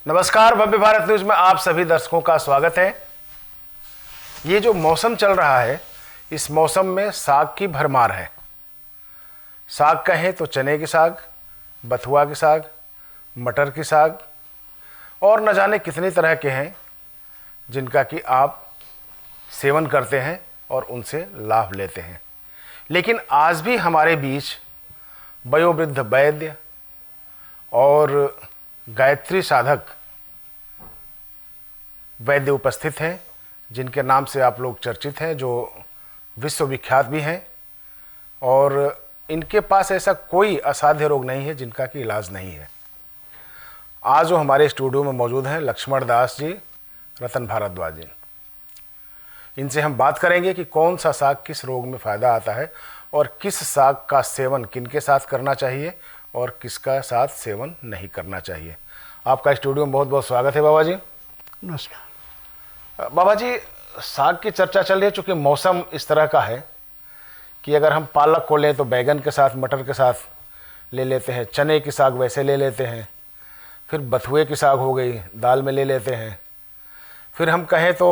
नमस्कार, भव्य भारत न्यूज में आप सभी दर्शकों का स्वागत है। ये जो मौसम चल रहा है, इस मौसम में साग की भरमार है। साग कहें तो चने की साग, बथुआ की साग, मटर की साग और न जाने कितनी तरह के हैं जिनका कि आप सेवन करते हैं और उनसे लाभ लेते हैं। लेकिन आज भी हमारे बीच वयोवृद्ध वैद्य और गायत्री साधक वैद्य उपस्थित हैं, जिनके नाम से आप लोग चर्चित हैं, जो विश्वविख्यात भी हैं और इनके पास ऐसा कोई असाध्य रोग नहीं है जिनका कि इलाज नहीं है। आज जो हमारे स्टूडियो में मौजूद हैं लक्ष्मण दास जी, रतन भारद्वाज जी। इनसे हम बात करेंगे कि कौन सा साग किस रोग में फ़ायदा आता है और किस साग का सेवन किनके साथ करना चाहिए और किसका साथ सेवन नहीं करना चाहिए। आपका स्टूडियो में बहुत बहुत स्वागत है बाबा जी। नमस्कार। बाबा जी, साग की चर्चा चल रही है, चूँकि मौसम इस तरह का है कि अगर हम पालक को लें तो बैगन के साथ, मटर के साथ ले लेते हैं, चने की साग वैसे ले लेते हैं, फिर बथुए की साग हो गई दाल में ले लेते हैं, फिर हम कहें तो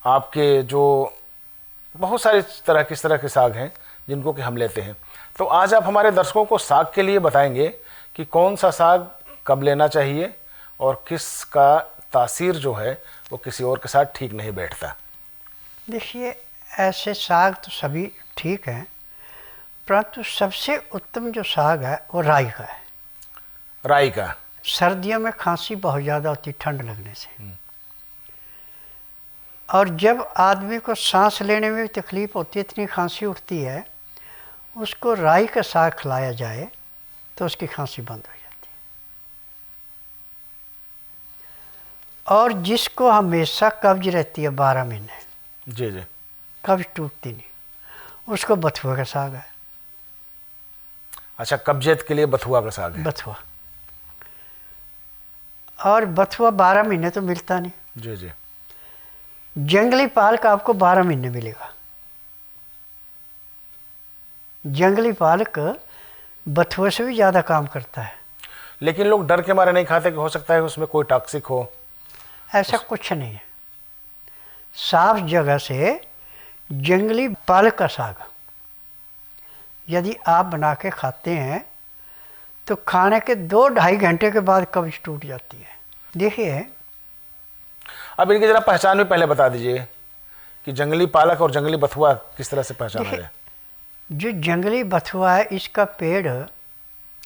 आपके जो बहुत सारी तरह के साग हैं जिनको कि हम लेते हैं। तो आज आप हमारे दर्शकों को साग के लिए बताएंगे कि कौन सा साग कब लेना चाहिए और किसका तासीर जो है वो किसी और के साथ ठीक नहीं बैठता। देखिए, ऐसे साग तो सभी ठीक हैं, परंतु सबसे उत्तम जो साग है वो राई का है। राई का? सर्दियों में खांसी बहुत ज़्यादा होती ठंड लगने से, और जब आदमी को सांस लेने में भी तकलीफ़ होती है, इतनी खांसी उठती है, उसको राई का साग खिलाया जाए तो उसकी खांसी बंद हो जाती है। और जिसको हमेशा कब्ज रहती है 12 महीने, जी जी, कब्ज टूटती नहीं, उसको बथुआ का साग है। अच्छा, कब्जियत के लिए बथुआ का साग है? बथुआ। और बथुआ 12 महीने तो मिलता नहीं। जी जी। जंगली पालक आपको 12 महीने मिलेगा। जंगली पालक बथुए से भी ज़्यादा काम करता है। लेकिन लोग डर के मारे नहीं खाते कि हो सकता है उसमें कोई टॉक्सिक हो। ऐसा कुछ नहीं है। साफ जगह से जंगली पालक का साग यदि आप बना के खाते हैं तो खाने के 2-2.5 घंटे के बाद कब्ज टूट जाती है। देखिए, अब इनकी जरा पहचान भी पहले बता दीजिए कि जंगली पालक और जंगली बथुआ किस तरह से पहचाना जाए। जो जंगली बथुआ है, इसका पेड़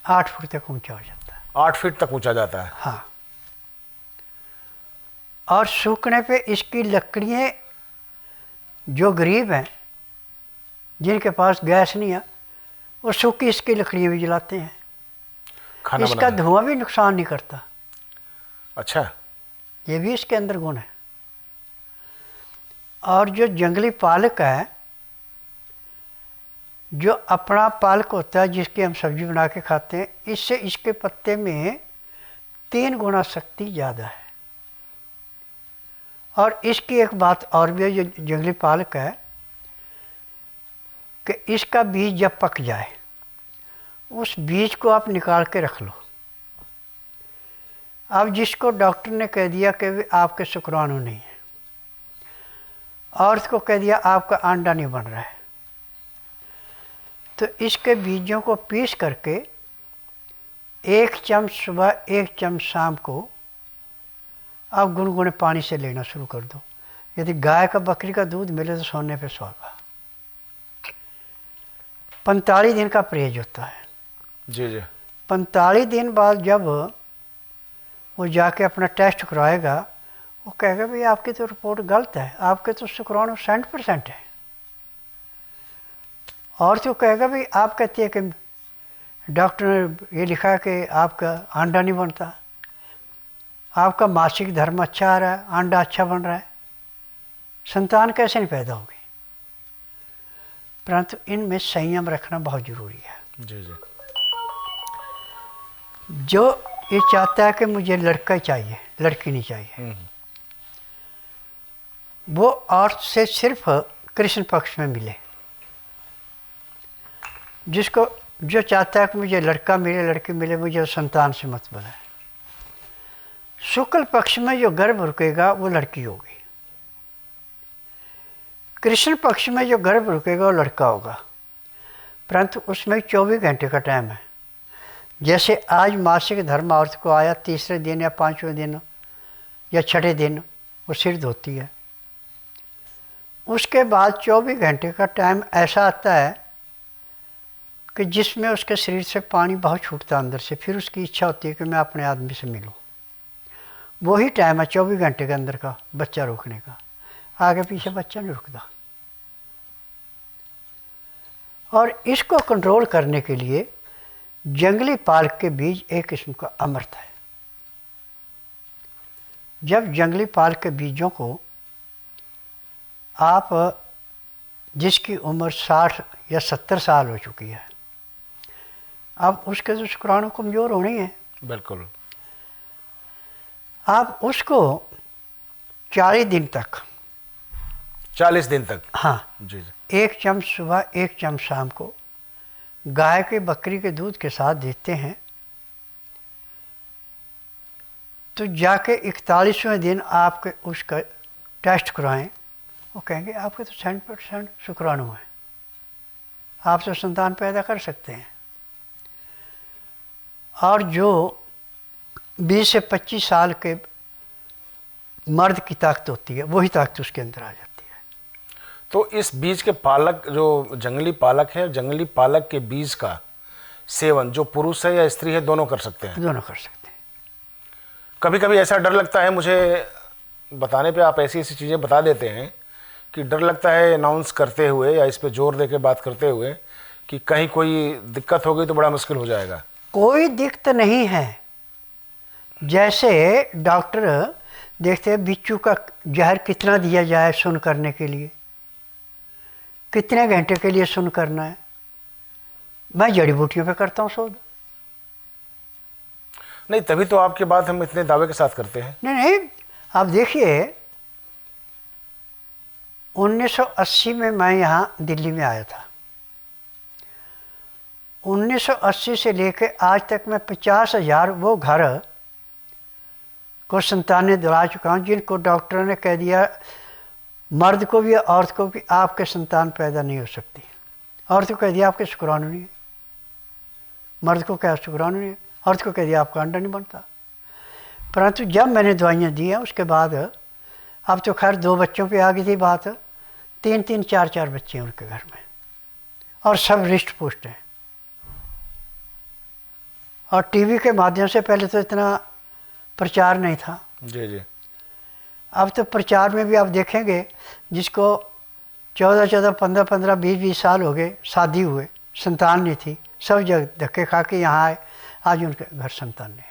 8 फुट तक ऊंचा हो जाता है। 8 फीट तक ऊंचा जाता है? हाँ। और सूखने पे इसकी लकड़ियाँ, जो गरीब हैं जिनके पास गैस नहीं है, वो सूखी इसकी लकड़ियाँ भी जलाते हैं। इसका धुआं भी नुकसान नहीं करता। अच्छा, ये भी इसके अंदर गुण है। और जो जंगली पालक है, जो अपना पालक होता है जिसकी हम सब्जी बना के खाते हैं, इससे इसके पत्ते में 3 गुना शक्ति ज़्यादा है। और इसकी एक बात और भी है, जो जंगली पालक है, कि इसका बीज जब पक जाए उस बीज को आप निकाल के रख लो। अब जिसको डॉक्टर ने कह दिया कि आपके शुक्राणु नहीं है, औरत को कह दिया आपका अंडा नहीं बन रहा है, तो इसके बीजों को पीस करके 1 चम्मच सुबह 1 चम्मच शाम को आप गुनगुने पानी से लेना शुरू कर दो। यदि गाय का बकरी का दूध मिले तो सोने पे सुहागा। 45 दिन का परहेज होता है। जी जी। 45 दिन बाद जब वो जाके अपना टेस्ट करवाएगा, वो कहेगा भाई आपकी तो रिपोर्ट गलत है, आपके तो शुक्राणु 60% है। और तो कहेगा भाई आप कहती है कि डॉक्टर ने ये लिखा है कि आपका अंडा नहीं बनता, आपका मासिक धर्म अच्छा आ रहा है, अंडा अच्छा बन रहा है, संतान कैसे नहीं पैदा होगी। परंतु इनमें संयम रखना बहुत ज़रूरी है। जी जी। जो ये चाहता है कि मुझे लड़का चाहिए, लड़की नहीं चाहिए, वो औरत से सिर्फ कृष्ण पक्ष में मिले। जो चाहता है कि मुझे लड़का मिले, लड़की मिले, मुझे संतान से मत बनाए। शुक्ल पक्ष में जो गर्भ रुकेगा वो लड़की होगी, कृष्ण पक्ष में जो गर्भ रुकेगा वो लड़का होगा, परंतु उसमें 24 घंटे का टाइम है। जैसे आज मासिक धर्म औरत को आया, तीसरे दिन या 5वें दिन या 6ठे दिन वो सिर धोती है, उसके बाद 24 घंटे का टाइम ऐसा आता है कि जिसमें उसके शरीर से पानी बहुत छूटता है अंदर से, फिर उसकी इच्छा होती है कि मैं अपने आदमी से मिलूं। वही टाइम है 24 घंटे के अंदर का बच्चा रोकने का, आगे पीछे बच्चा नहीं रुकता। और इसको कंट्रोल करने के लिए जंगली पालक के बीज एक किस्म का अमृत है। जब जंगली पालक के बीजों को आप, जिसकी उम्र 60 या 70 साल हो चुकी है, अब उसके तो शुक्राणु कमज़ोर होने हैं, बिल्कुल, आप उसको 40 दिन तक, 40 दिन तक, हाँ जी जी, 1 चम्मच सुबह 1 चम्मच शाम को गाय के बकरी के दूध के साथ देते हैं, तो जाके 41वें दिन आपके उसका टेस्ट कराएं, वो कहेंगे आपके तो 100% शुक्राणु है, आप तो संतान पैदा कर सकते हैं। और जो 20 से 25 साल के मर्द की ताकत होती है, वही ताकत उसके अंदर आ जाती है। तो इस बीज के पालक, जो जंगली पालक है, जंगली पालक के बीज का सेवन जो पुरुष है या स्त्री है दोनों कर सकते हैं? दोनों कर सकते हैं। कभी कभी ऐसा डर लगता है मुझे, बताने पे आप ऐसी ऐसी चीज़ें बता देते हैं कि डर लगता है अनाउंस करते हुए या इस पे जोर दे के बात करते हुए कि कहीं कोई दिक्कत हो गई तो बड़ा मुश्किल हो जाएगा। कोई दिक्कत नहीं है। जैसे डॉक्टर देखते हैं बिच्छू का जहर कितना दिया जाए सुन्न करने के लिए, कितने घंटे के लिए सुन्न करना है, मैं जड़ी बूटियों पे करता हूँ शोध। नहीं, तभी तो आपके बात हम इतने दावे के साथ करते हैं। नहीं नहीं, आप देखिए 1980 में मैं यहाँ दिल्ली में आया था। 1980 से लेके आज तक मैं 50,000 वो घर को संतानें दिला चुका हूँ जिनको डॉक्टरों ने कह दिया, मर्द को भी औरत को भी, आपके संतान पैदा नहीं हो सकती। औरत को कह दिया आपके शुक्राणु नहीं है, मर्द को क्या शुक्राणु नहीं है, औरत को कह दिया आपका अंडा नहीं बनता। परंतु जब मैंने दवाइयाँ दी हैं उसके बाद, अब तो खैर 2 बच्चों पे आ गई थी बात, 3-3, 4-4 बच्चे हैं उनके घर में, और सब रिष्ट पुष्ट हैं। और टीवी के माध्यम से पहले तो इतना प्रचार नहीं था। जी जी। अब तो प्रचार में भी आप देखेंगे जिसको 14-14, 15-15, 20-20 साल हो गए शादी हुए, संतान नहीं थी, सब जगह धक्के खा के यहाँ आए, आज उनके घर संतान नहीं है।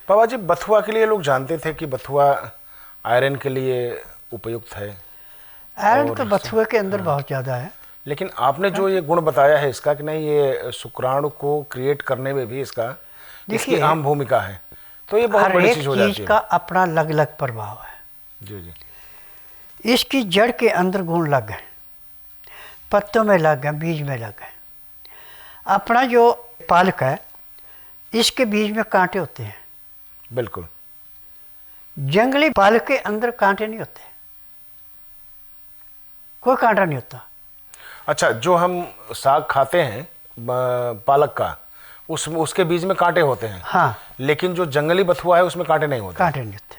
बाबा जी, बथुआ के लिए लोग जानते थे कि बथुआ आयरन के लिए उपयुक्त है। आयरन तो बथुए के अंदर बहुत ज़्यादा है, लेकिन आपने जो ये गुण बताया है इसका कि नहीं, ये शुक्राणु को क्रिएट करने में भी इसकी अहम भूमिका है, तो ये बहुत बड़ी चीज हो जाती है। हर एक चीज का अपना अलग अलग प्रभाव है। जी जी। इसकी जड़ के अंदर गुण लग गए, पत्तों में लग गए, बीज में लग गए। अपना जो पालक है इसके बीज में कांटे होते हैं। बिल्कुल। जंगली पालक के अंदर कांटे नहीं होते, कोई कांटा नहीं होता। अच्छा, जो हम साग खाते हैं पालक का, उसके बीज में कांटे होते हैं। हाँ, लेकिन जो जंगली बथुआ है उसमें कांटे नहीं होते। कांटे नहीं होते।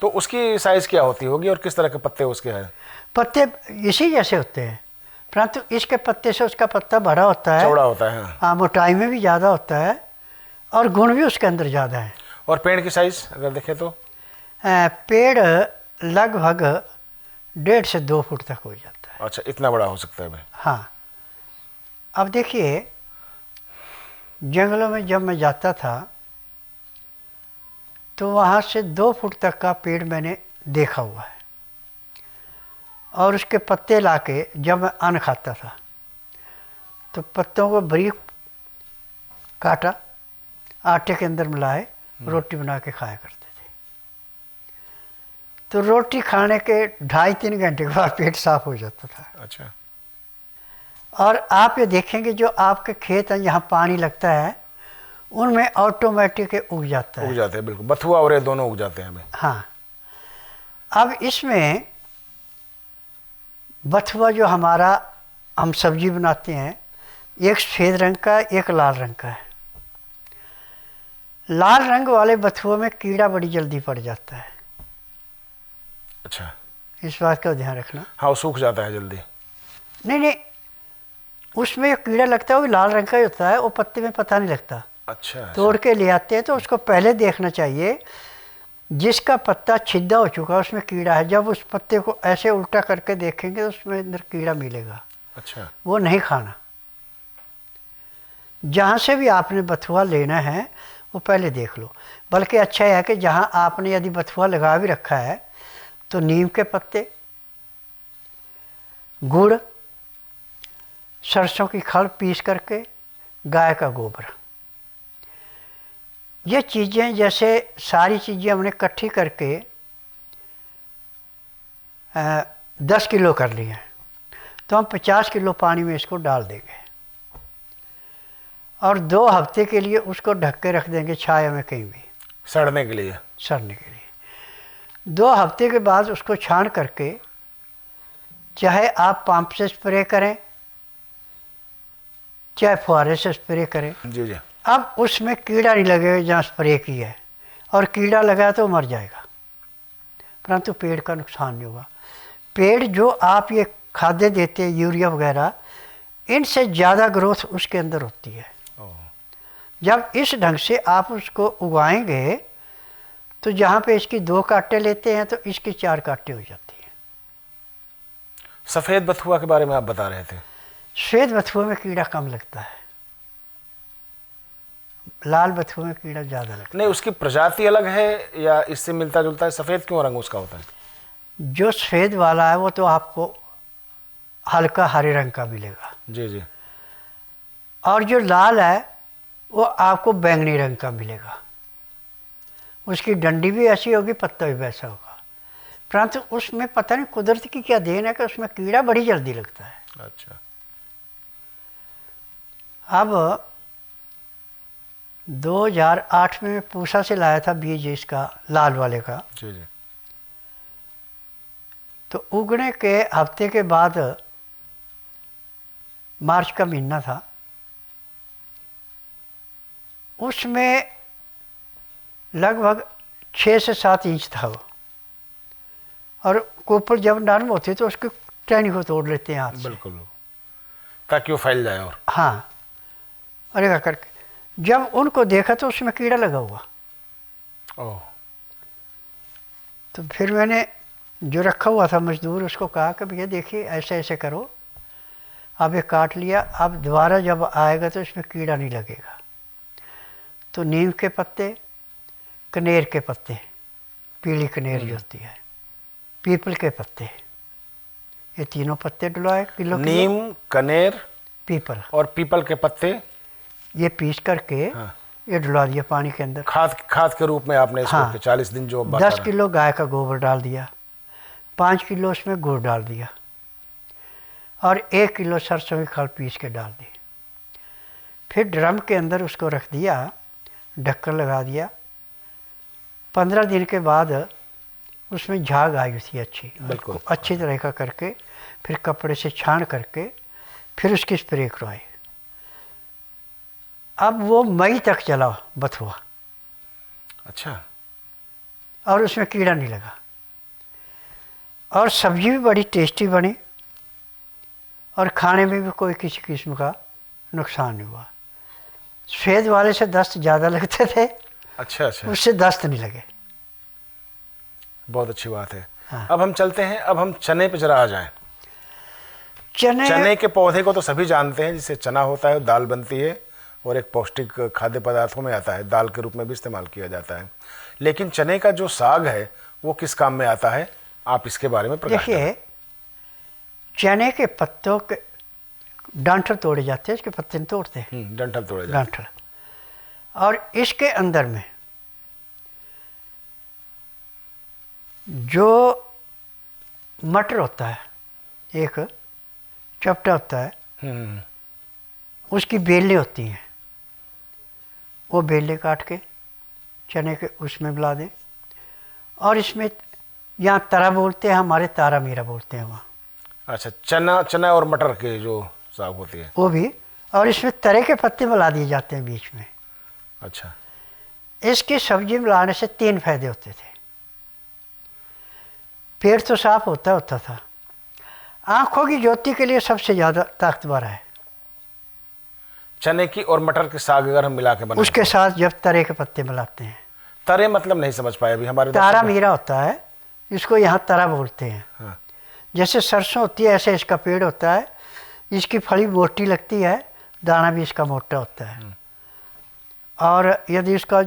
तो उसकी साइज क्या होती होगी और किस तरह के पत्ते उसके हैं? पत्ते इसी जैसे होते हैं, परंतु इसके पत्ते से उसका पत्ता बड़ा होता है, चौड़ा होता है। हाँ, मोटाई में भी ज़्यादा होता है और गुण भी उसके अंदर ज़्यादा है। और पेड़ की साइज अगर देखें तो पेड़ लगभग 1.5 से 2 फुट तक हो जाता है। अच्छा, इतना बड़ा हो सकता है भाई? हाँ। अब देखिए, जंगलों में जब मैं जाता था तो वहाँ से 2 फुट तक का पेड़ मैंने देखा हुआ है, और उसके पत्ते लाके जब मैं अन्न खाता था तो पत्तों को बारीक काटा, आटे के अंदर मिलाए, रोटी बना के खाया करते थे। तो रोटी खाने के 2.5-3 घंटे के बाद पेट साफ हो जाता था। अच्छा। और आप ये देखेंगे जो आपके खेत हैं, यहाँ पानी लगता है, उनमें ऑटोमेटिक उग जाता है। उग जाते हैं, बिल्कुल, बथुआ और ये दोनों उग जाते हैं हमें। हाँ। अब इसमें बथुआ जो हमारा हम सब्जी बनाते हैं, एक सफ़ेद रंग का एक लाल रंग का है। लाल रंग वाले बथुआ में कीड़ा बड़ी जल्दी पड़ जाता है। अच्छा, इस बात का ध्यान रखना। हाँ, वो सूख जाता है जल्दी। नहीं नहीं, उसमें एक कीड़ा लगता है, वो लाल रंग का ही होता है, वो पत्ते में पता नहीं लगता। अच्छा, तोड़ के ले आते हैं तो उसको पहले देखना चाहिए, जिसका पत्ता छिद्दा हो चुका है उसमें कीड़ा है। जब उस पत्ते को ऐसे उल्टा करके देखेंगे तो उसमें अंदर कीड़ा मिलेगा, अच्छा, वो नहीं खाना। जहाँ से भी आपने बथुआ लेना है वो पहले देख लो। बल्कि अच्छा है कि जहाँ आपने यदि बथुआ लगा भी रखा है तो नीम के पत्ते, गुड़, सरसों की खल पीस करके, गाय का गोबर, ये चीज़ें जैसे सारी चीज़ें हमने इकट्ठी करके 10 किलो कर ली हैं, तो हम 50 किलो पानी में इसको डाल देंगे और 2 हफ्ते के लिए उसको ढक के रख देंगे छाया में कहीं भी, सड़ने के लिए। सड़ने के लिए। 2 हफ्ते के बाद उसको छान करके, चाहे आप पंप से स्प्रे करें चाहे फुहारे से स्प्रे करें, जी जी। अब उसमें कीड़ा नहीं लगेगा जहाँ स्प्रे किया है, और कीड़ा लगा तो मर जाएगा, परंतु पेड़ का नुकसान नहीं होगा। पेड़ जो आप ये खाद्य देते हैं यूरिया वगैरह, इनसे ज़्यादा ग्रोथ उसके अंदर होती है। जब इस ढंग से आप उसको उगाएंगे तो जहाँ पे इसकी 2 कांटे लेते हैं तो इसकी 4 कांटे हो जाती है। सफ़ेद बथुआ के बारे में आप बता रहे थे। सफ़ेद बथुआ में कीड़ा कम लगता है, लाल बथुआ में कीड़ा ज़्यादा लगता नहीं, उसकी प्रजाति अलग है या इससे मिलता जुलता है? सफ़ेद क्यों रंग उसका होता है? जो सफ़ेद वाला है वो तो आपको हल्का हरे रंग का मिलेगा, जी जी। और जो लाल है वो आपको बैंगनी रंग का मिलेगा। उसकी डंडी भी ऐसी होगी, पत्ता भी वैसा होगा, परंतु उसमें पता नहीं कुदरत की क्या देन है कि उसमें कीड़ा बड़ी जल्दी लगता है। अच्छा। अब 2008 में पूसा से लाया था बीज इसका, लाल वाले का। जी जी। तो उगने के हफ्ते के बाद, मार्च का महीना था, उसमें लगभग 6 से 7 इंच था वो, और कोपल जब नरम होती है तो उसकी टहनी को तोड़ लेते हैं हाथ से। बिल्कुल, ताकि वो फैल जाए। और हाँ, अरे क्या करके जब उनको देखा तो उसमें कीड़ा लगा हुआ। ओह। तो फिर मैंने जो रखा हुआ था मजदूर, उसको कहा कि भैया देखिए ऐसे ऐसे करो, अब ये काट लिया, अब दोबारा जब आएगा तो इसमें कीड़ा नहीं लगेगा। तो नीम के पत्ते, कनेर के पत्ते, पीली कनेर जो होती है, पीपल के पत्ते, ये तीनों पत्ते डलवाए किलो किलो। नीम, कनेर, पीपल और पीपल के पत्ते, ये पीस करके हाँ, ये डलवा दिया पानी के अंदर। खाद के रूप में आपने इसको हाँ, 40 दिन जो 10 किलो गाय का गोबर डाल दिया, 5 किलो उसमें गुड़ डाल दिया, और 1 किलो सरसों की खल पीस के डाल दी। फिर ड्रम के अंदर उसको रख दिया, ढक्कन लगा दिया। 15 दिन के बाद उसमें झाग आई थी अच्छी, बिल्कुल अच्छी तरह का करके, फिर कपड़े से छान करके फिर उसकी स्प्रे करवाई। अब वो मई तक चला बथुआ। अच्छा। और उसमें कीड़ा नहीं लगा, और सब्जी भी बड़ी टेस्टी बनी, और खाने में भी कोई किसी किस्म का नुकसान नहीं हुआ। सफ़ेद वाले से दस्त ज़्यादा लगते थे, अच्छा अच्छा, उससे दस्त नहीं लगे। बहुत अच्छी बात है। हाँ। अब हम चलते हैं, अब हम चने पे जरा आ जाएं। चने चने के पौधे को तो सभी जानते हैं, जिससे चना होता है, दाल बनती है और एक पौष्टिक खाद्य पदार्थों में आता है, दाल के रूप में भी इस्तेमाल किया जाता है। लेकिन चने का जो साग है वो किस काम में आता है, आप इसके बारे में प्रकाश डालें। देखिए, चने के पत्तों के डांठल तोड़े जाते हैं, इसके पत्ते नहीं तोड़ते हैं, डंठल तोड़े जाते डांठल। और इसके अंदर में जो मटर होता है, एक चपटा होता है, हैं। उसकी बेलें होती हैं, वो बेले काट के चने के उसमें मिला दें। और इसमें यहाँ तरा बोलते हैं, हमारे तारा मीरा बोलते हैं वहाँ। अच्छा, चना चना और मटर के जो साग होती है वो भी, और इसमें तरे के पत्ते मिला दिए जाते हैं बीच में। अच्छा। इसकी सब्जी मिलाने से 3 फायदे होते थे। पेट तो साफ होता था, आँखों की ज्योति के लिए सबसे ज़्यादा ताकतवर है। चने की और मटर के साग अगर हम मिला के बनाएं उसके साथ जब तरे के पत्ते मिलाते हैं, तरे मतलब नहीं समझ पाए अभी हमारे तारा दर्शक। मीरा होता है, इसको यहाँ तरा बोलते हैं। हाँ। जैसे सरसों होती है ऐसे इसका पेड़ होता है, इसकी फली मोटी लगती है, दाना भी इसका मोटा होता है। और यदि इसका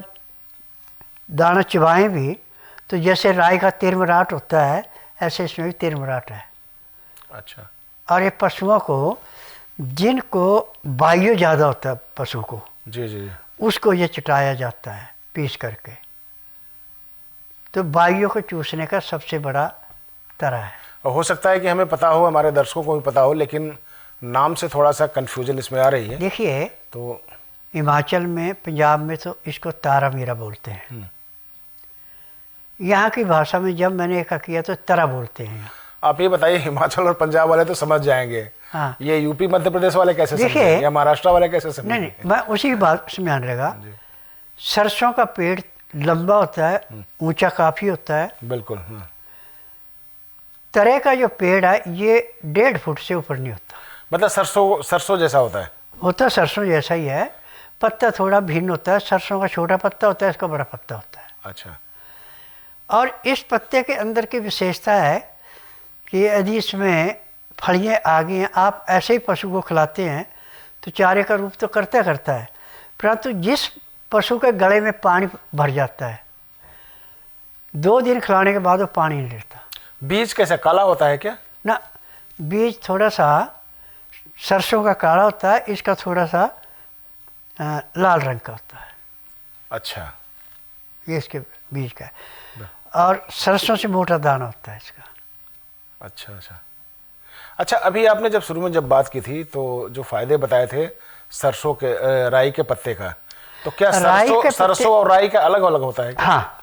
दाना चबाएं भी तो जैसे राई का तिरमराट होता है, ऐसे इसमें भी तिरमराट है। अच्छा। और ये पशुओं को, जिनको वायु ज़्यादा होता है पशु को, जी जी जी। उसको ये चटाया जाता है पीस करके। तो वायु को चूसने का सबसे बड़ा तरह है। और हो सकता है कि हमें पता हो, हमारे दर्शकों को भी पता हो, लेकिन नाम से थोड़ा सा कंफ्यूजन इसमें आ रही है। देखिए, तो हिमाचल में, पंजाब में तो इसको तारा मीरा बोलते हैं। यहाँ की भाषा में जब मैंने एक किया तो तरा बोलते हैं। आप ये बताइए, हिमाचल और पंजाब वाले तो समझ जाएंगे, हाँ। ये यूपी मध्य प्रदेश वाले कैसे देखिए, समझेंगे, या महाराष्ट्र वाले कैसे नहीं समझेंगे? नहीं, मैं उसी की बात से ध्यान रहेगा। सरसों का पेड़ लंबा होता है, ऊंचा काफ़ी होता है। बिल्कुल। हाँ। तरे का जो पेड़ है ये 1.5 फुट से ऊपर नहीं होता। मतलब सरसों सरसों जैसा होता है? होता सरसों जैसा ही है, पत्ता थोड़ा भिन्न होता है। सरसों का छोटा पत्ता होता है, इसका बड़ा पत्ता होता है। अच्छा। और इस पत्ते के अंदर की विशेषता है कि यदि इसमें फलियाँ आ गई हैं, आप ऐसे ही पशु को खिलाते हैं तो चारे का रूप तो करता है, परंतु जिस पशु के गले में पानी भर जाता है, 2 दिन खिलाने के बाद वो पानी नहीं लेता। बीज कैसा काला होता है क्या? ना, बीज थोड़ा सा सरसों का काला होता है, इसका थोड़ा सा लाल रंग का होता है। अच्छा। ये इसके बीज का है। और सरसों से मोटा दाना होता है इसका। अच्छा अच्छा अच्छा। अभी आपने जब शुरू में जब बात की थी तो जो फायदे बताए थे सरसों के, राई के पत्ते का, तो क्या सरसों और राई का अलग अलग होता है क्या? हाँ,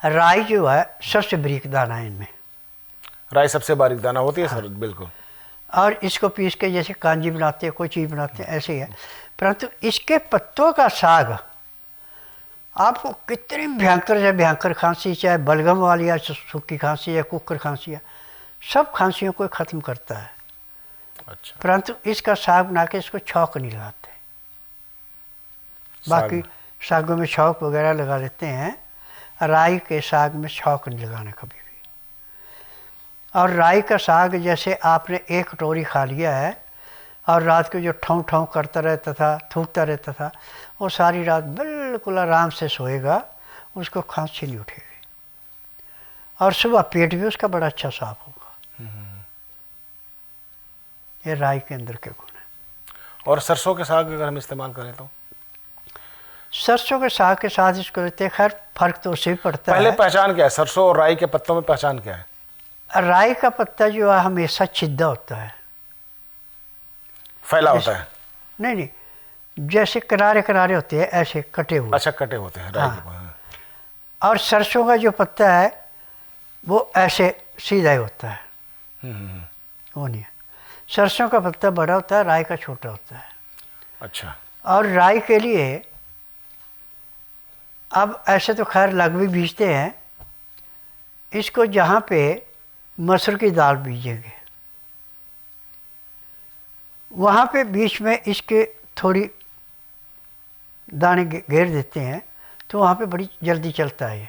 राई जो है सबसे बारीक दाना है इनमें। राई सबसे बारीक दाना होती है। हाँ। सर बिल्कुल। और इसको पीस के जैसे कांजी बनाते हैं, कोई चीज़ बनाते हैं, ऐसे ही है। परंतु इसके पत्तों का साग आपको कितनी भयंकर से भयंकर खांसी, चाहे बलगम वाली या सूखी खांसी या कुकर खांसी है, सब खांसियों को ख़त्म करता है। अच्छा। परंतु इसका साग बना के इसको छौंक नहीं लगाते। बाकी सागों में छौंक वगैरह लगा देते हैं, राई के साग में छौंक नहीं लगाना कभी भी। और राई का साग जैसे आपने 1 कटोरी खा लिया है और रात को जो ठों ठों करता रहता था, थूकता रहता था, वो सारी रात बिल्कुल आराम से सोएगा, उसको खांसी नहीं उठेगी। और सुबह पेट भी उसका बड़ा अच्छा साफ होगा। ये राई के अंदर के गुण है। और सरसों के साग अगर हम इस्तेमाल करें तो? सरसों के साग के साथ इसको लेते हैं, खैर फर्क तो उससे भी पड़ता है। पहले पहचान क्या है सरसों और राई के पत्तों में, पहचान क्या है? राई का पत्ता जो है हमेशा छिद्दा होता है, फैला होता है। नहीं नहीं, जैसे किनारे किनारे होते हैं ऐसे कटे हुए। अच्छा, कटे होते हैं राई के। हाँ। और सरसों का जो पत्ता है वो ऐसे सीधा ही होता है, वो नहीं है। सरसों का पत्ता बड़ा होता है, राई का छोटा होता है। अच्छा। और राई के लिए अब ऐसे तो खैर लग भी बीजते हैं, इसको जहाँ पे मसूर की दाल बीजेंगे वहाँ पे बीच में इसके थोड़ी दाने घेर देते हैं, तो वहाँ पे बड़ी जल्दी चलता है ये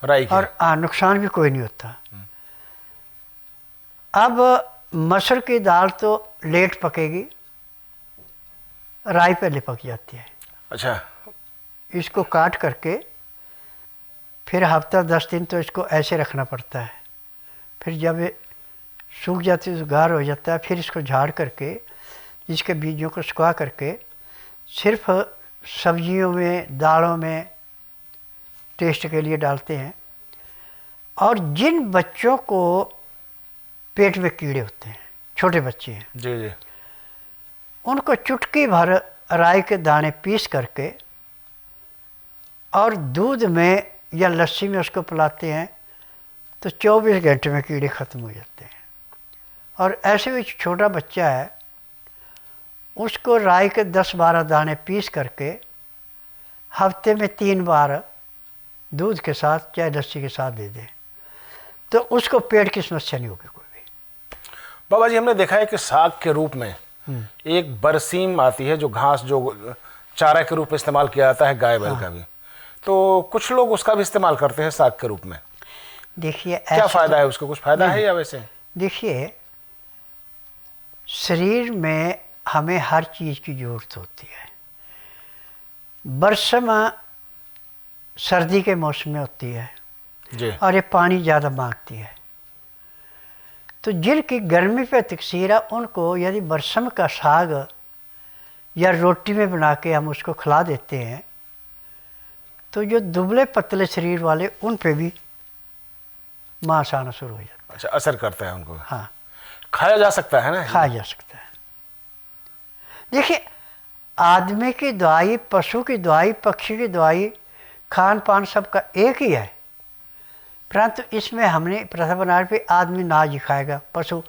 राई के। और नुकसान भी कोई नहीं होता। अब मसूर की दाल तो लेट पकेगी, राई पहले पक जाती है। अच्छा। इसको काट करके फिर हफ्ता 10 दिन तो इसको ऐसे रखना पड़ता है। फिर जब ये सूख जाती है तो गाढ़ हो जाता है, फिर इसको झाड़ करके इसके बीजों को सुखा करके सिर्फ सब्जियों में, दालों में टेस्ट के लिए डालते हैं। और जिन बच्चों को पेट में कीड़े होते हैं, छोटे बच्चे हैं, जी जी। उनको चुटकी भर राई के दाने पीस करके और दूध में या लस्सी में उसको पिलाते हैं तो 24 घंटे में कीड़े ख़त्म हो जाते हैं। और ऐसे में छोटा बच्चा है, उसको राई के 10-12 दाने पीस करके हफ्ते में 3 बार दूध के साथ चाहे लस्सी के साथ दे दें तो उसको पेट की समस्या नहीं होगी कोई भी। बाबा जी, हमने देखा है कि साग के रूप में एक बरसीम आती है, जो घास जो चारा के रूप में इस्तेमाल किया जाता है, गाय बैल का भी, तो कुछ लोग उसका भी इस्तेमाल करते हैं साग के रूप में। देखिए क्या फ़ायदा है उसको, कुछ फ़ायदा है या वैसे? देखिए, शरीर में हमें हर चीज़ की ज़रूरत होती है। बरसम सर्दी के मौसम में होती है जी। और ये पानी ज़्यादा मांगती है, तो जिनकी गर्मी पे तकसीर है उनको यदि बरसम का साग या रोटी में बना के हम उसको खिला देते हैं तो जो दुबले पतले शरीर वाले उन पे भी मांस आना शुरू हो जाता है। अच्छा, असर करता है उनको। हाँ, खाया जा सकता है ना? खाया जा सकता है। देखिए, आदमी की दवाई, पशु की दवाई, पक्षी की दवाई, खान पान सबका एक ही है, परंतु इसमें हमने प्रथा बना पे आदमी नाज ही खाएगा, पशु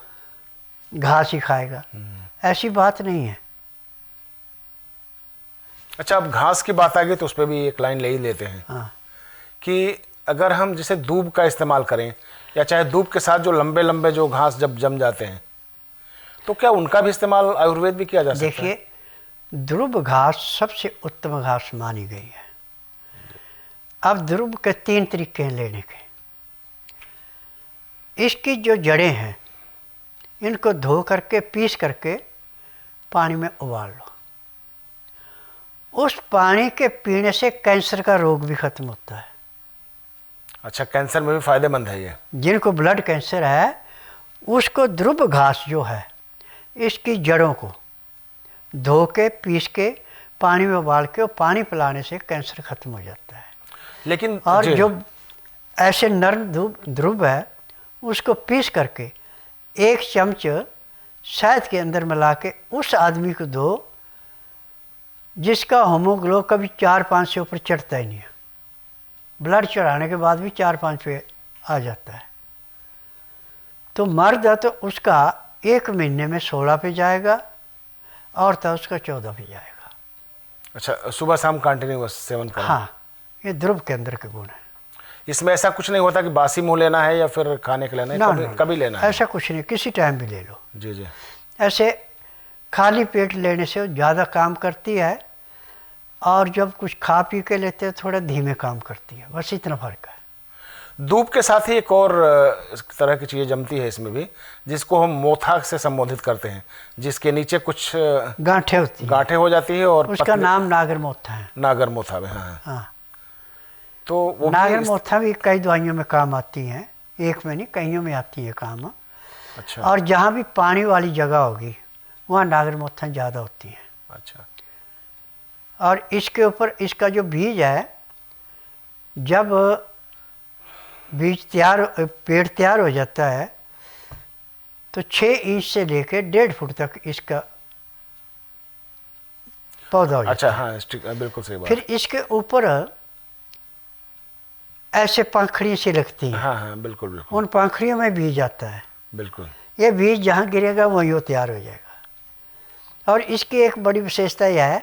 घास ही खाएगा, ऐसी बात नहीं है। अच्छा, अब घास की बात आ गई तो उस पर भी एक लाइन ले ही लेते हैं। हाँ, कि अगर हम जैसे दूब का इस्तेमाल करें या चाहे दूब के साथ जो लंबे लंबे जो घास जब जम जाते हैं तो क्या उनका भी इस्तेमाल आयुर्वेद भी किया जा सकता है? देखिए, ध्रुव घास सबसे उत्तम घास मानी गई है। अब ध्रुव के 3 तरीके हैं लेने के। इसकी जो जड़ें हैं इनको धो करके पीस करके पानी में उबाल लो। उस पानी के पीने से कैंसर का रोग भी खत्म होता है। अच्छा, कैंसर में भी फायदेमंद है ये? जिनको ब्लड कैंसर है उसको ध्रुव घास जो है इसकी जड़ों को धो के पीस के पानी में उबाल के और पानी पिलाने से कैंसर खत्म हो जाता है। लेकिन और जो ऐसे नर्म ध्रुव है उसको पीस करके 1 चम्मच शहद के अंदर मिला के उस आदमी को दो जिसका होमोग्लो कभी 4-5 से ऊपर चढ़ता ही नहीं है। ब्लड चढ़ाने के बाद भी 4-5 पे आ जाता है। तो मर्द है तो उसका 1 महीने में 16 पे जाएगा और तो उसका 14 पे जाएगा। अच्छा, सुबह शाम कंटिन्यूअस सेवन करें? हाँ, ये ध्रुव के अंदर के गुण है। इसमें ऐसा कुछ नहीं होता कि बासी मुंह लेना है या फिर खाने के लेना है? कभी लेना है? ऐसा कुछ नहीं, किसी टाइम भी ले लो। जी जी। ऐसे खाली पेट लेने से ज़्यादा काम करती है और जब कुछ खा पी के लेते हैं थोड़ा धीमे काम करती है, बस इतना फ़र्क है। दूब के साथ ही एक और तरह की चीज़ जमती है इसमें भी, जिसको हम मोथा से संबोधित करते हैं, जिसके नीचे कुछ गांठें होती हैं, गांठें हो जाती है और उसका नाम नागर मोथा है। नागर मोथा में, हाँ। हाँ, तो वो नागर मोथा भी कई दवाइयों में काम आती हैं, एक में नहीं कईयों में आती है काम। अच्छा। और जहाँ भी पानी वाली जगह होगी वहाँ नागर मोथा ज़्यादा होती हैं। अच्छा। और इसके ऊपर इसका जो बीज है, जब बीज पेड़ तैयार हो जाता है तो 6 इंच से लेकर 1.5 फुट तक इसका पौधा हो जाता है। अच्छा, हाँ, बिल्कुल सही बात। फिर इसके ऊपर ऐसे पंखड़ी से लगती हैं। हाँ हाँ, बिल्कुल बिल्कुल। उन पंखड़ियों में बीज आता है। बिल्कुल। ये बीज जहाँ गिरेगा वहीं वो तैयार हो जाएगा। और इसकी एक बड़ी विशेषता यह है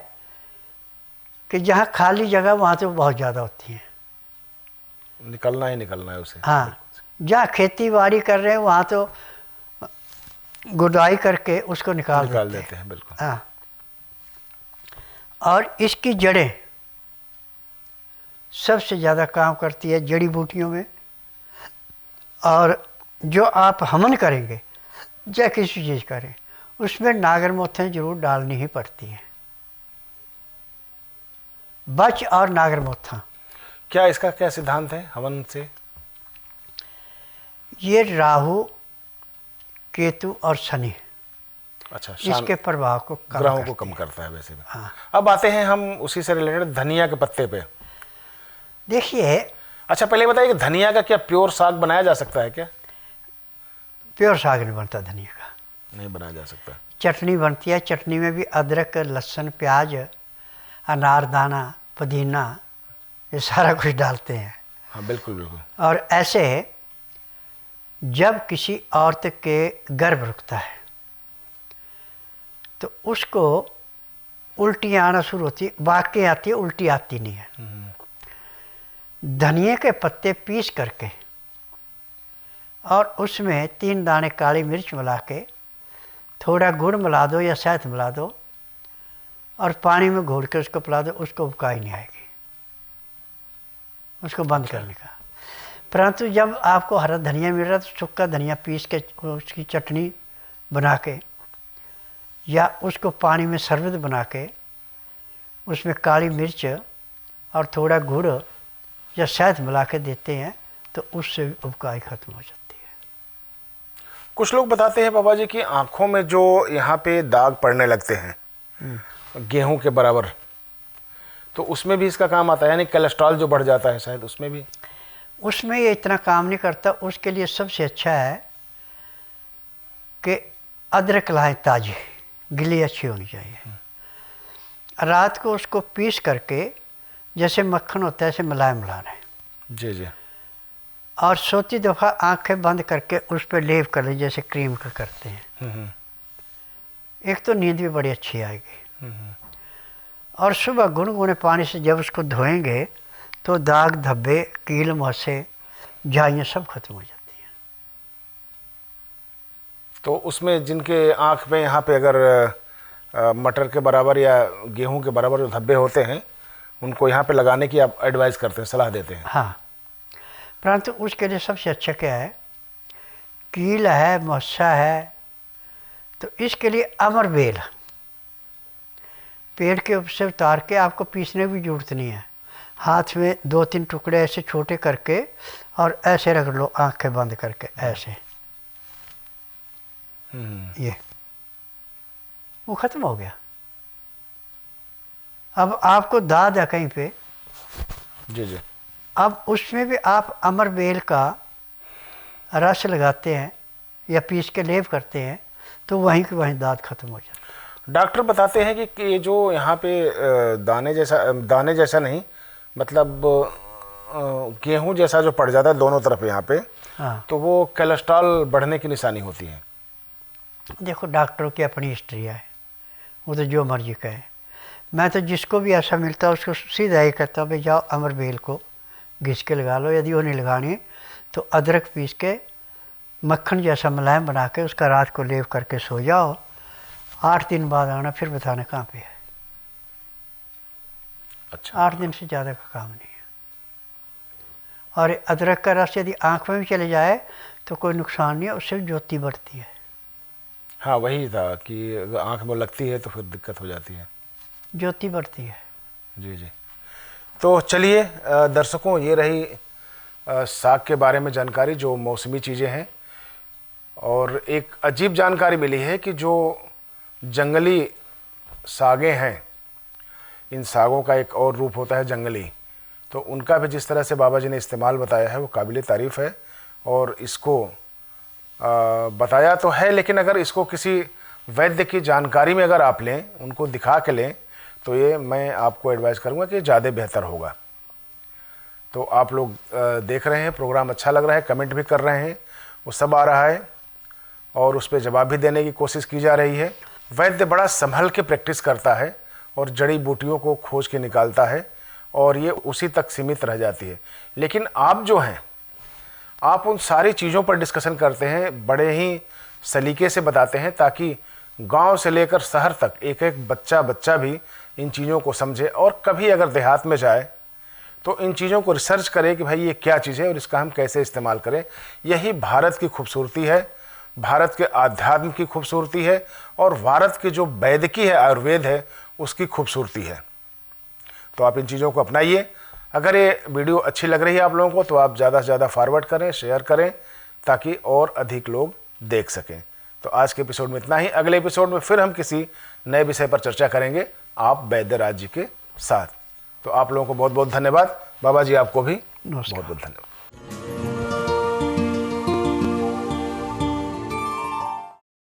कि जहाँ खाली जगह वहाँ तो बहुत ज़्यादा होती हैं, निकलना ही निकलना है उसे। हाँ, जहाँ खेती बाड़ी कर रहे हैं वहाँ तो गुडाई करके उसको निकाल देते हैं। बिल्कुल। हाँ, और इसकी जड़ें सबसे ज़्यादा काम करती है जड़ी बूटियों में। और जो आप हवन करेंगे या किसी चीज़ करें उसमें नागर मोथें जरूर डालनी ही पड़ती हैं, बच और नागर मोथा। क्या इसका क्या सिद्धांत है हवन से? ये राहु, केतु और शनि, अच्छा, इसके प्रभाव को ग्रहों को कम करता है वैसे भी। हाँ। अब आते हैं हम उसी से रिलेटेड धनिया के पत्ते पे। देखिए, अच्छा, पहले बताइए कि धनिया का क्या प्योर साग बनाया जा सकता है क्या? प्योर साग नहीं बनता धनिया का। नहीं बनाया जा सकता। चटनी बनती है। चटनी में भी अदरक, लहसुन, प्याज, अनारदाना, पुदीना, ये सारा कुछ डालते हैं। हाँ बिल्कुल बिल्कुल। और ऐसे जब किसी औरत के गर्भ रुकता है तो उसको उल्टियाँ आना शुरू होती है। वाकई आती है, उल्टी आती नहीं है। धनिए के पत्ते पीस करके और उसमें 3 दाने काली मिर्च मिला के, थोड़ा गुड़ मिला दो या शहद मिला दो और पानी में घोल के उसको पिला दो, उसको उबकाई नहीं आएगी। उसको बंद करने का। परंतु जब आपको हरा धनिया मिल रहा है तो सूखा धनिया पीस के उसकी चटनी बना के या उसको पानी में शरबत बना के उसमें काली मिर्च और थोड़ा गुड़ या शहद मिला के देते हैं तो उससे भी उबकाई खत्म हो जाती है। कुछ लोग बताते हैं बाबा जी कि आँखों में जो यहाँ पे दाग पड़ने लगते हैं गेहूं के बराबर, तो उसमें भी इसका काम आता है, यानी कोलेस्ट्रॉल जो बढ़ जाता है शायद उसमें भी? उसमें ये इतना काम नहीं करता। उसके लिए सबसे अच्छा है कि अदरक लाएं ताज़ी, गिली अच्छी होनी चाहिए। रात को उसको पीस करके जैसे मक्खन होता है ऐसे मुलायम लाना है। जी जी। और सोती दफ़ा आंखें बंद करके उस पर लेप कर लें जैसे क्रीम का करते हैं। एक तो नींद भी बड़ी अच्छी आएगी। और सुबह गुनगुने पानी से जब उसको धोएंगे तो दाग, धब्बे, कील, मुहासे, झाइयाँ सब खत्म हो जाती हैं। तो उसमें जिनके आँख में यहाँ पे अगर मटर के बराबर या गेहूं के बराबर जो धब्बे होते हैं उनको यहाँ पे लगाने की आप एडवाइस करते हैं, सलाह देते हैं? हाँ, परंतु उसके लिए सबसे अच्छा क्या है, कील है, मुहासा है, तो इसके लिए अमरबेल पेड़ के ऊपर से उतार के आपको पीसने की जरूरत नहीं है। हाथ में 2-3 टुकड़े ऐसे छोटे करके और ऐसे रख लो आंखें बंद करके ऐसे, ये वो ख़त्म हो गया। अब आपको दाद है कहीं पे, जी जी, अब उसमें भी आप अमरबेल का रस लगाते हैं या पीस के लेप करते हैं तो वहीं के वहीं दाद खत्म हो जाता है। डॉक्टर बताते हैं कि ये जो यहाँ पे दाने जैसा नहीं, मतलब गेहूं जैसा जो पड़ जाता है दोनों तरफ यहाँ पे, हाँ, तो वो कोलेस्ट्रॉल बढ़ने की निशानी होती है। देखो डॉक्टरों की अपनी हिस्ट्री है, वो तो जो मर्जी कहे। मैं तो जिसको भी ऐसा मिलता है उसको सीधा ही कहता हूँ भाई जाओ अमरबेल को घिस के लगा लो। यदि वो नहीं लगानी तो अदरक पीस के मक्खन जैसा मुलायम बना के उसका रात को लेप करके सो जाओ। 8 दिन बाद आना, फिर बताना कहाँ पे है। अच्छा, 8 दिन से ज़्यादा का काम नहीं है। और अदरक का रस यदि आँख में भी चले जाए तो कोई नुकसान नहीं है, उससे ज्योति बढ़ती है। हाँ वही था कि अगर आँख में लगती है तो फिर दिक्कत हो जाती है, ज्योति बढ़ती है। जी जी। तो चलिए दर्शकों, ये रही साग के बारे में जानकारी, जो मौसमी चीज़ें हैं। और एक अजीब जानकारी मिली है कि जो जंगली सागें हैं, इन सागों का एक और रूप होता है जंगली, तो उनका भी जिस तरह से बाबा जी ने इस्तेमाल बताया है वो काबिल तारीफ़ है। और इसको बताया तो है, लेकिन अगर इसको किसी वैद्य की जानकारी में अगर आप लें, उनको दिखा के लें, तो ये मैं आपको एडवाइस करूँगा कि ज़्यादा बेहतर होगा। तो आप लोग देख रहे हैं, प्रोग्राम अच्छा लग रहा है, कमेंट भी कर रहे हैं, वो सब आ रहा है और उस पर जवाब भी देने की कोशिश की जा रही है। वैद्य बड़ा संभल के प्रैक्टिस करता है और जड़ी बूटियों को खोज के निकालता है और ये उसी तक सीमित रह जाती है। लेकिन आप जो हैं, आप उन सारी चीज़ों पर डिस्कशन करते हैं, बड़े ही सलीके से बताते हैं, ताकि गांव से लेकर शहर तक एक एक बच्चा भी इन चीज़ों को समझे और कभी अगर देहात में जाए तो इन चीज़ों को रिसर्च करे कि भाई ये क्या चीज़ है और इसका हम कैसे इस्तेमाल करें। यही भारत की खूबसूरती है, भारत के आध्यात्म की खूबसूरती है और भारत की जो वैदिकी है, आयुर्वेद है, उसकी खूबसूरती है। तो आप इन चीज़ों को अपनाइए। अगर ये वीडियो अच्छी लग रही है आप लोगों को तो आप ज़्यादा से ज़्यादा फॉरवर्ड करें, शेयर करें, ताकि और अधिक लोग देख सकें। तो आज के एपिसोड में इतना ही। अगले एपिसोड में फिर हम किसी नए विषय पर चर्चा करेंगे आप वैद्यराज जी के साथ। तो आप लोगों को बहुत बहुत धन्यवाद। बाबा जी आपको भी बहुत बहुत धन्यवाद।